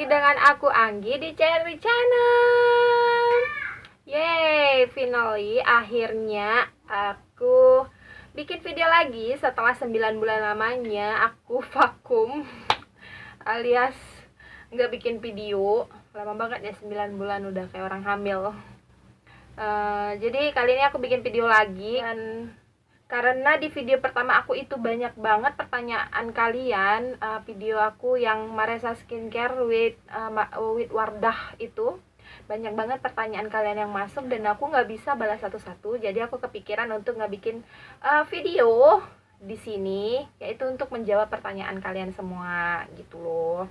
lagi dengan aku Anggi di Cherry Channel. Yeay, finally akhirnya aku bikin video lagi setelah 9 bulan lamanya aku vakum alias nggak bikin video. Lama banget ya, 9 bulan udah kayak orang hamil. Jadi kali ini aku bikin video lagi, dan karena di video pertama aku itu banyak banget pertanyaan kalian, video aku yang Maresa Skincare with Wardah itu banyak banget pertanyaan kalian yang masuk, dan aku nggak bisa balas satu-satu. Jadi aku kepikiran untuk nggak bikin video di sini, yaitu untuk menjawab pertanyaan kalian semua gitu loh.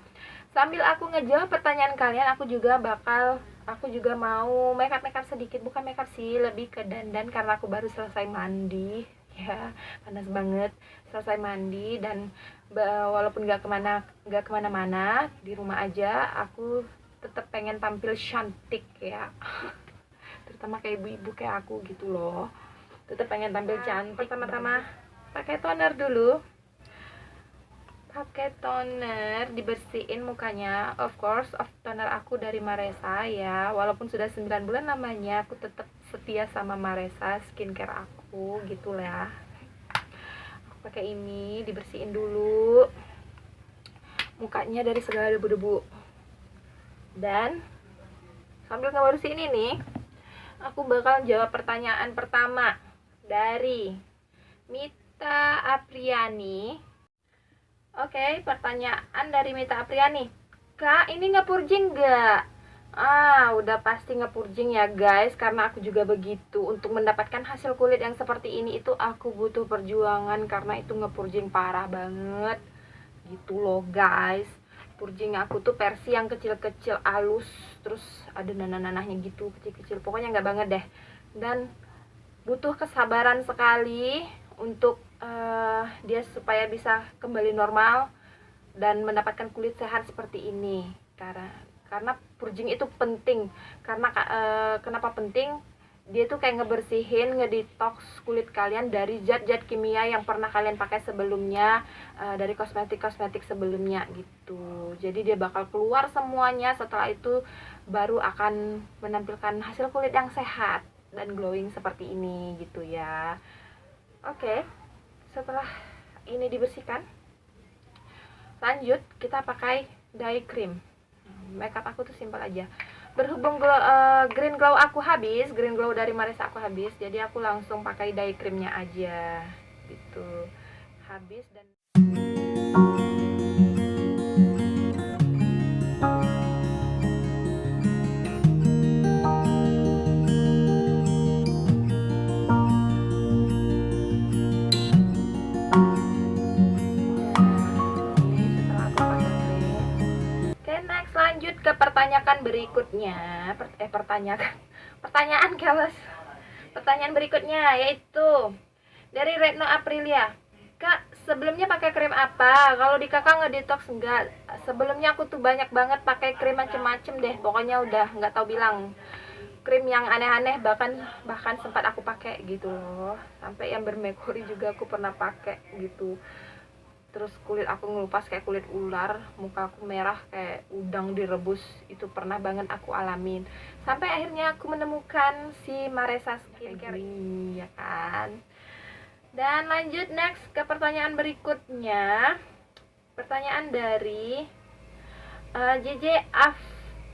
Sambil aku ngejawab pertanyaan kalian, aku juga mau makeup sedikit. Bukan makeup sih, lebih ke dandan, karena aku baru selesai mandi ya, panas banget. Selesai mandi, dan walaupun gak kemana-mana, di rumah aja aku tetap pengen tampil cantik ya. Terutama kayak ibu-ibu kayak aku gitu loh, tetap pengen tampil cantik. Pertama-tama pakai toner dulu. Pakai toner, dibersihin mukanya. Of course, toner aku dari Maresa ya. Walaupun sudah 9 bulan namanya, aku tetap setia sama Maresa Skincare aku gitu lah. Aku pakai ini, dibersihin dulu mukanya dari segala debu-debu. Dan sambil ngebersihin ini, aku bakal jawab pertanyaan pertama dari Mita Apriani. Oke, pertanyaan dari Mita Apriani. Kak, ini nge-purging nggak? Udah pasti nge-purging ya guys, karena aku juga begitu. Untuk mendapatkan hasil kulit yang seperti ini itu aku butuh perjuangan, karena itu nge-purging parah banget gitu loh guys. Purging aku tuh versi yang kecil-kecil halus, terus ada nanah-nanahnya gitu, kecil-kecil. Pokoknya nggak banget deh. Dan butuh kesabaran sekali untuk dia supaya bisa kembali normal dan mendapatkan kulit sehat seperti ini. Karena purging itu penting. Karena kenapa penting? Dia tuh kayak ngebersihin, ngedetox kulit kalian dari zat-zat kimia yang pernah kalian pakai sebelumnya, dari kosmetik sebelumnya gitu. Jadi dia bakal keluar semuanya. Setelah itu baru akan menampilkan hasil kulit yang sehat dan glowing seperti ini gitu ya. Oke, setelah ini dibersihkan, lanjut kita pakai dye cream. Makeup aku tuh simpel aja. Berhubung green glow aku habis, green glow dari Maresa aku habis, jadi aku langsung pakai dye creamnya aja gitu. Habis dan lanjut ke pertanyaan berikutnya. Pertanyaan berikutnya yaitu dari Retno Aprilia. Kak, sebelumnya pakai krim apa? Kalau di kakak ngedetox enggak? Sebelumnya aku tuh banyak banget pakai krim macem-macem deh. Pokoknya udah nggak tahu bilang. Krim yang aneh-aneh, bahkan sempat aku pakai gitu loh. Sampai yang bermerkuri juga aku pernah pakai gitu. Terus kulit aku ngelupas kayak kulit ular, muka aku merah kayak udang direbus. Itu pernah banget aku alamin. Sampai akhirnya aku menemukan si Maresa Skincare ini ya kan. Dan lanjut next ke pertanyaan berikutnya. Pertanyaan dari JJ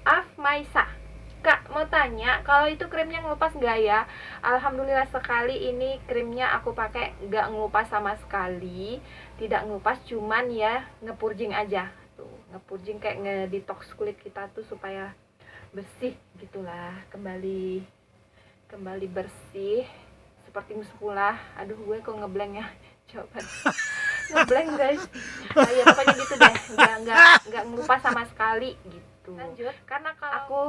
Afmaisa. Kak, mau tanya, kalau itu krimnya ngelupas nggak ya? Alhamdulillah sekali, ini krimnya aku pakai nggak ngelupas sama sekali. Tidak ngelupas, cuman ya ngepurging aja tuh. Ngepurging kayak ngedetox kulit kita tuh supaya bersih gitulah, kembali bersih seperti semula. Aduh, gue kok ngeblank ya. Coba ngeblank guys. Ya pokoknya gitu deh, nggak ngelupas sama sekali gitu. Lanjut, karena kalau aku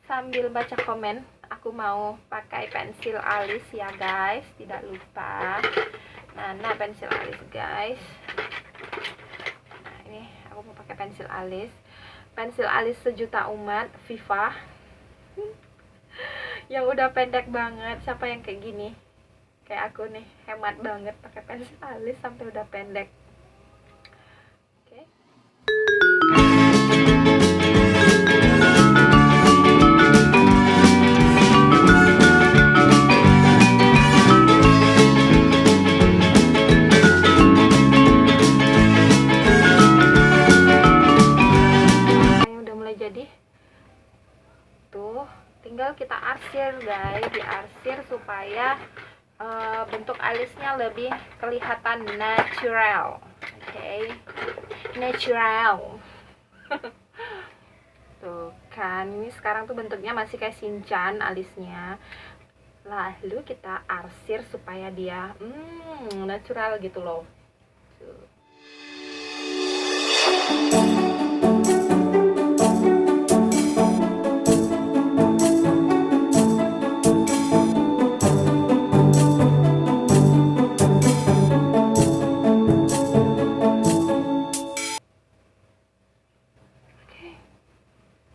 sambil baca komen, aku mau pakai pensil alis ya guys, tidak lupa. Nah pensil alis guys. Nah ini aku mau pakai pensil alis sejuta umat Viva yang udah pendek banget. Siapa yang kayak gini? Kayak aku nih, hemat banget pakai pensil alis sampai udah pendek. Oke. supaya bentuk alisnya lebih kelihatan natural. Oke, natural. Tuh kan, ini sekarang tuh bentuknya masih kayak Shinchan alisnya. Lalu kita arsir supaya dia natural gitu loh. Tuh.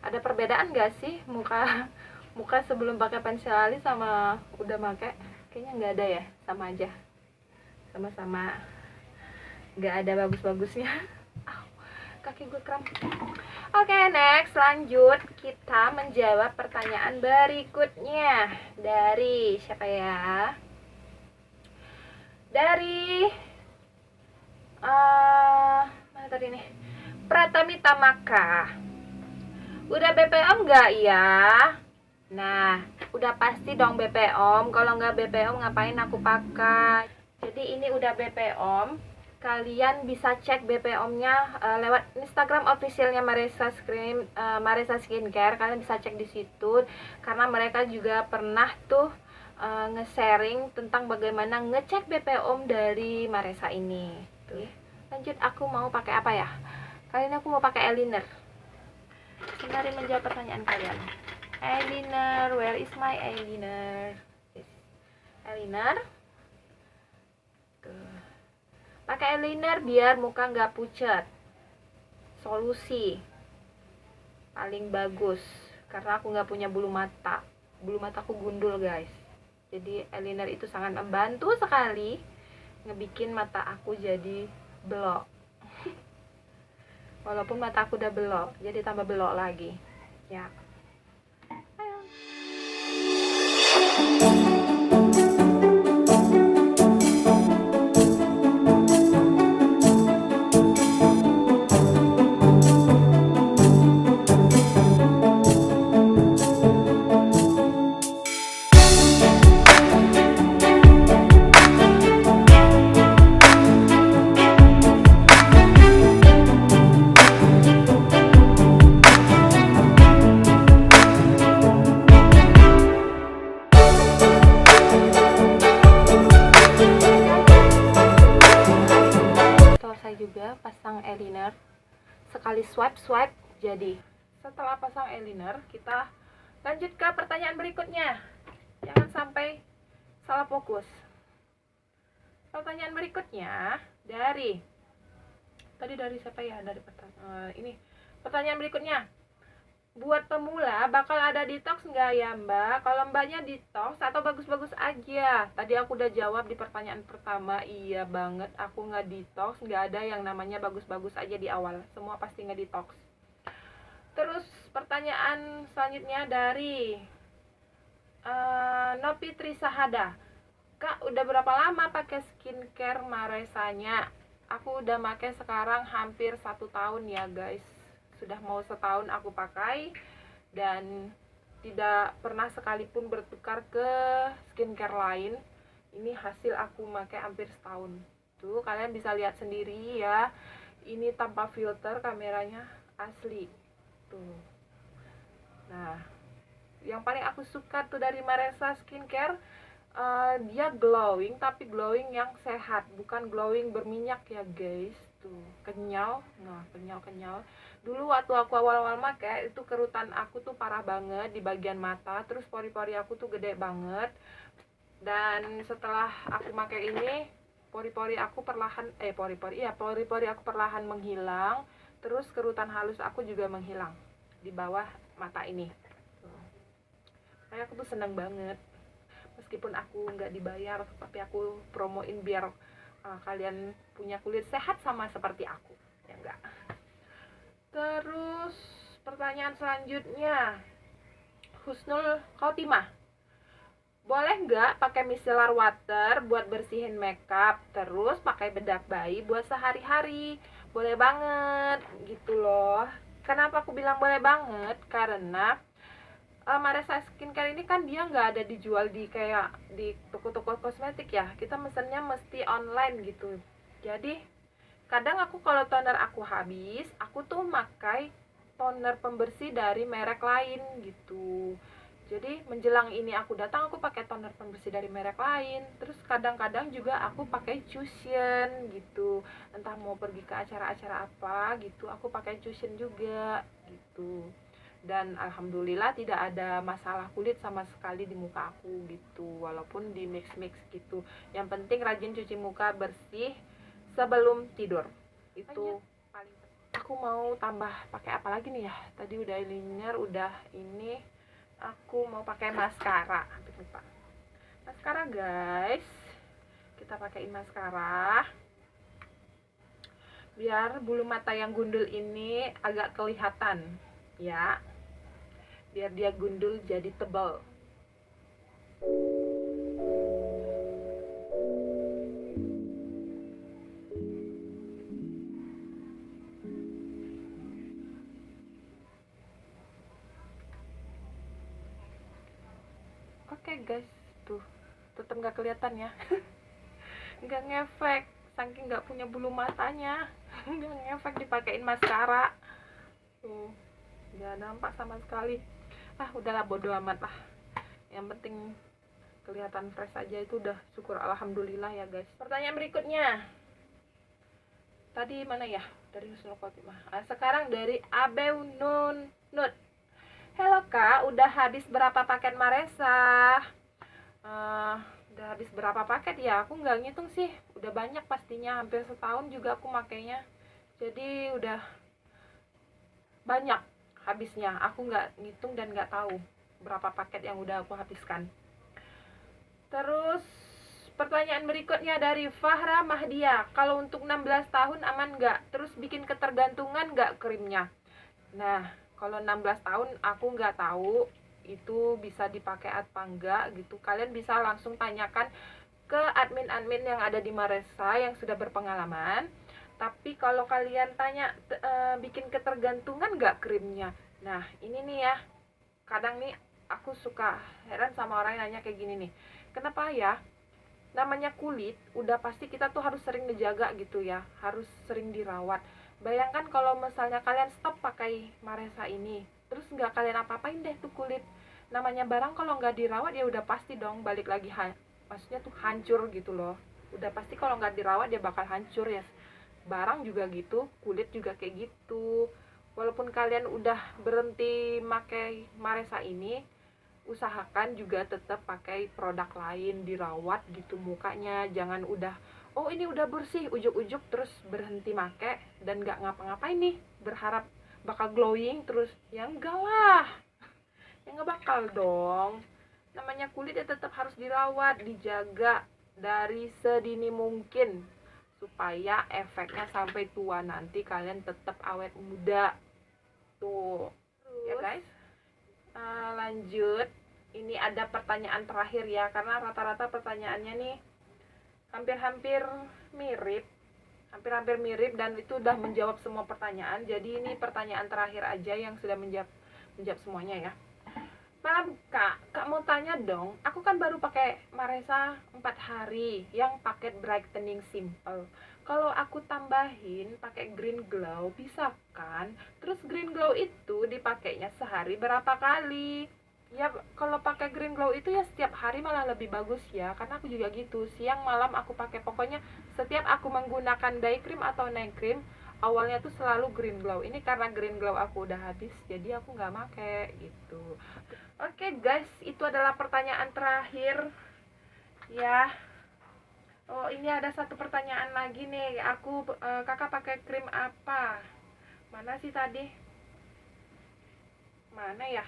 Ada perbedaan gak sih muka sebelum pakai pensil alis sama udah pakai? Kayaknya nggak ada ya, sama aja, sama-sama nggak ada bagus-bagusnya. Kaki gue kram. Oke, next, lanjut kita menjawab pertanyaan berikutnya dari siapa ya? Dari mana tadi nih? Pratami Tamaka. Udah BPOM nggak ya? Nah, udah pasti dong BPOM. Kalau nggak BPOM ngapain aku pakai? Jadi ini udah BPOM. Kalian bisa cek BPOM-nya lewat Instagram officialnya Maresa Skincare. Kalian bisa cek di situ karena mereka juga pernah tuh nge-sharing tentang bagaimana ngecek BPOM dari Maresa ini. Tuh. Lanjut, aku mau pakai apa ya? Kali ini aku mau pakai eyeliner. Sembari menjawab pertanyaan kalian. Eyeliner, where is my eyeliner? Eyeliner. Tuh. Pakai eyeliner biar muka nggak pucat. Solusi paling bagus karena aku nggak punya bulu mata. Bulu mataku gundul, guys. Jadi eyeliner itu sangat membantu sekali ngebikin mata aku jadi belok. Walaupun mata aku udah belok, jadi tambah belok lagi. Ya. Ayo. Juga pasang eyeliner, sekali swipe jadi. Setelah pasang eyeliner, kita lanjut ke pertanyaan berikutnya. Jangan sampai salah fokus. Pertanyaan berikutnya dari siapa ya? Dari pertanyaan berikutnya. Buat pemula bakal ada detox nggak ya Mbak? Kalau Mbaknya detox atau bagus-bagus aja? Tadi aku udah jawab di pertanyaan pertama, iya banget, aku nggak detox, nggak ada yang namanya bagus-bagus aja di awal, semua pasti nggak detox. Terus pertanyaan selanjutnya dari Nopi Trisahada. Kak, udah berapa lama pakai skincare Maresanya? Aku udah pakai sekarang hampir 1 tahun ya guys. Sudah mau setahun aku pakai dan tidak pernah sekalipun bertukar ke skincare lain. Ini hasil aku pakai hampir setahun. Tuh kalian bisa lihat sendiri ya. Ini tanpa filter, kameranya asli. Tuh. Nah, yang paling aku suka tuh dari Maresa Skincare, dia glowing tapi glowing yang sehat, bukan glowing berminyak ya guys. Tuh kenyal, nah kenyal. Dulu waktu aku awal-awal pakai itu kerutan aku tuh parah banget di bagian mata, terus pori-pori aku tuh gede banget. Dan setelah aku pakai ini, pori-pori aku perlahan menghilang, terus kerutan halus aku juga menghilang di bawah mata ini. Kayak aku tuh seneng banget, meskipun aku nggak dibayar, tapi aku promoin biar kalian punya kulit sehat sama seperti aku, ya enggak. Terus pertanyaan selanjutnya, Husnul Khotimah, boleh nggak pakai micellar water buat bersihin makeup, terus pakai bedak bayi buat sehari-hari? Boleh banget gitu loh. Kenapa aku bilang boleh banget? Karena Maresa Skincare ini kan dia nggak ada dijual di kayak di toko-toko kosmetik ya, kita mesennya mesti online gitu. Jadi kadang aku kalau toner aku habis, aku tuh pakai toner pembersih dari merek lain gitu. Jadi menjelang ini aku datang, aku pakai toner pembersih dari merek lain. Terus kadang-kadang juga aku pakai cushion gitu, entah mau pergi ke acara-acara apa gitu, aku pakai cushion juga gitu. Dan alhamdulillah tidak ada masalah kulit sama sekali di muka aku gitu, walaupun di mix-mix gitu. Yang penting rajin cuci muka bersih sebelum tidur. Itu paling penting. Aku mau tambah pakai apa lagi nih ya? Tadi udah eyeliner, udah ini. Aku mau pakai maskara. Hampir lupa. Maskara guys. Kita pakaiin maskara. Biar bulu mata yang gundul ini agak kelihatan, ya. Biar dia gundul jadi tebal. Oke guys, tuh tetap nggak kelihatan ya. Nggak ngefek, saking nggak punya bulu matanya. Nggak ngefek dipakein maskara. Tuh, nggak nampak sama sekali. Udahlah, bodo amat lah. Yang penting kelihatan fresh aja, itu udah syukur alhamdulillah ya guys. Pertanyaan berikutnya. Tadi mana ya? Dari Husnul Khotimah. Sekarang dari Abeu Nun Nut. Halo kak, udah habis berapa paket Maresa? Udah habis berapa paket ya? Aku nggak ngitung sih. Udah banyak pastinya, hampir setahun juga aku makainya. Jadi udah banyak habisnya. Aku nggak ngitung dan nggak tahu berapa paket yang udah aku habiskan. Terus pertanyaan berikutnya dari Fahra Mahdia. Kalau untuk 16 tahun aman nggak? Terus bikin ketergantungan nggak krimnya? Nah, kalau 16 tahun aku nggak tahu itu bisa dipakai apa enggak gitu. Kalian bisa langsung tanyakan ke admin-admin yang ada di Maresa yang sudah berpengalaman. Tapi kalau kalian tanya bikin ketergantungan nggak krimnya? Nah, ini nih ya. Kadang nih aku suka heran sama orang yang nanya kayak gini nih. Kenapa ya? Namanya kulit, udah pasti kita tuh harus sering dijaga gitu ya. Harus sering dirawat. Bayangkan kalau misalnya kalian stop pakai Maresa ini, terus nggak kalian apa-apain deh tuh kulit. Namanya barang kalau nggak dirawat ya udah pasti dong balik lagi maksudnya tuh hancur gitu loh. Udah pasti kalau nggak dirawat dia bakal hancur ya. Barang juga gitu, kulit juga kayak gitu. Walaupun kalian udah berhenti pakai Maresa ini, usahakan juga tetap pakai produk lain, dirawat gitu mukanya. Jangan udah oh ini udah bersih, ujuk-ujuk terus berhenti make dan nggak ngapa-ngapain nih, berharap bakal glowing terus. Ya enggak lah, ya nggak bakal dong. Namanya kulit ya tetap harus dirawat, dijaga dari sedini mungkin supaya efeknya sampai tua nanti kalian tetap awet muda tuh. Terus, ya guys, lanjut. Ini ada pertanyaan terakhir ya, karena rata-rata pertanyaannya nih hampir-hampir mirip dan itu udah menjawab semua pertanyaan. Jadi ini pertanyaan terakhir aja yang sudah menjawab semuanya ya. Malam kak mau tanya dong, aku kan baru pakai Maresa 4 hari yang paket brightening simple. Kalau aku tambahin pakai green glow bisa kan? Terus green glow itu dipakainya sehari berapa kali? Ya kalau pakai green glow itu ya setiap hari malah lebih bagus ya, karena aku juga gitu, siang malam aku pakai. Pokoknya setiap aku menggunakan day cream atau night cream awalnya tuh selalu green glow. Ini karena green glow aku udah habis jadi aku nggak pakai gitu. Oke guys, itu adalah pertanyaan terakhir ya. Oh ini ada satu pertanyaan lagi nih. Kakak pakai krim apa? Mana sih tadi? Mana ya?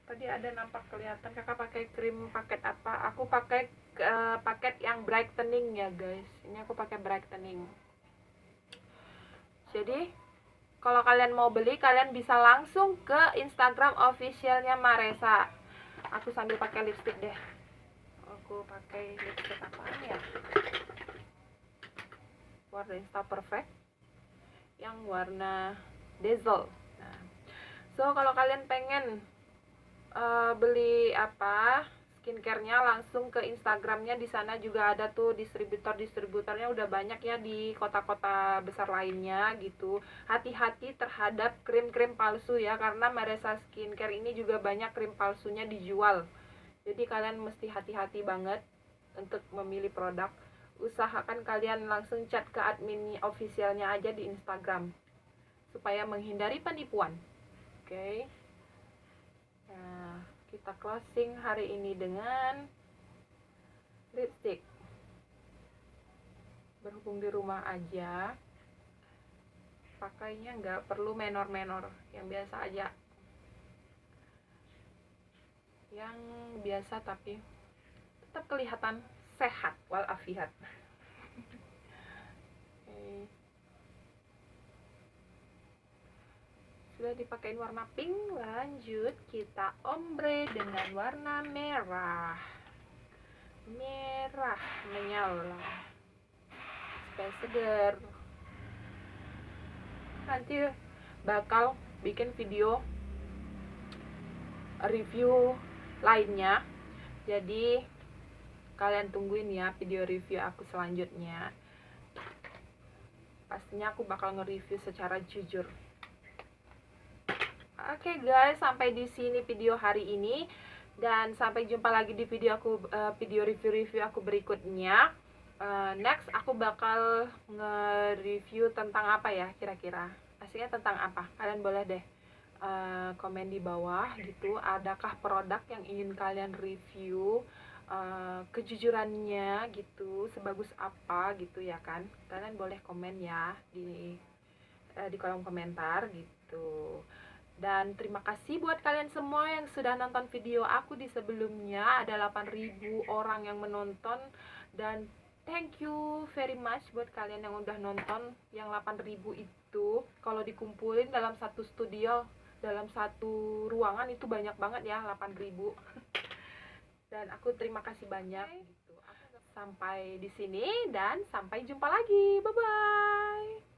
Tadi ada nampak kelihatan kakak pakai krim paket apa. Aku pakai paket yang brightening ya guys. Ini aku pakai brightening. Jadi kalau kalian mau beli, kalian bisa langsung ke Instagram officialnya Maresa. Aku sambil pakai lipstick deh. Aku pakai lipstick apaan ya? Warna Insta Perfect yang warna Dazzle. Nah, so kalau kalian pengen beli apa skincare-nya langsung ke Instagramnya. Di sana juga ada tuh distributornya udah banyak ya di kota-kota besar lainnya gitu. Hati-hati terhadap krim-krim palsu ya, karena Maresa Skincare ini juga banyak krim palsunya dijual. Jadi kalian mesti hati-hati banget untuk memilih produk. Usahakan kalian langsung chat ke admin officialnya aja di Instagram supaya menghindari penipuan. Oke. Nah, kita closing hari ini dengan lipstick. Berhubung di rumah aja, pakainya nggak perlu menor-menor, yang biasa aja, yang biasa tapi tetap kelihatan sehat walafiat. Oke. Sudah dipakein warna pink, lanjut kita ombre dengan warna merah. Merah menyala supaya seger. Nanti bakal bikin video review lainnya, jadi kalian tungguin ya video review aku selanjutnya. Pastinya aku bakal nge-review secara jujur. Oke guys, sampai di sini video hari ini, dan sampai jumpa lagi di video review aku berikutnya. Next aku bakal nge-review tentang apa ya kira-kira, asiknya tentang apa, kalian boleh deh komen di bawah gitu. Adakah produk yang ingin kalian review, kejujurannya gitu sebagus apa gitu ya kan. Kalian boleh komen ya di kolom komentar gitu. Dan terima kasih buat kalian semua yang sudah nonton video aku di sebelumnya. Ada 8.000 orang yang menonton, dan thank you very much buat kalian yang udah nonton. Yang 8.000 itu kalau dikumpulin dalam satu studio, dalam satu ruangan, itu banyak banget ya 8.000. Dan aku terima kasih banyak gitu. Sampai di sini dan sampai jumpa lagi. Bye bye.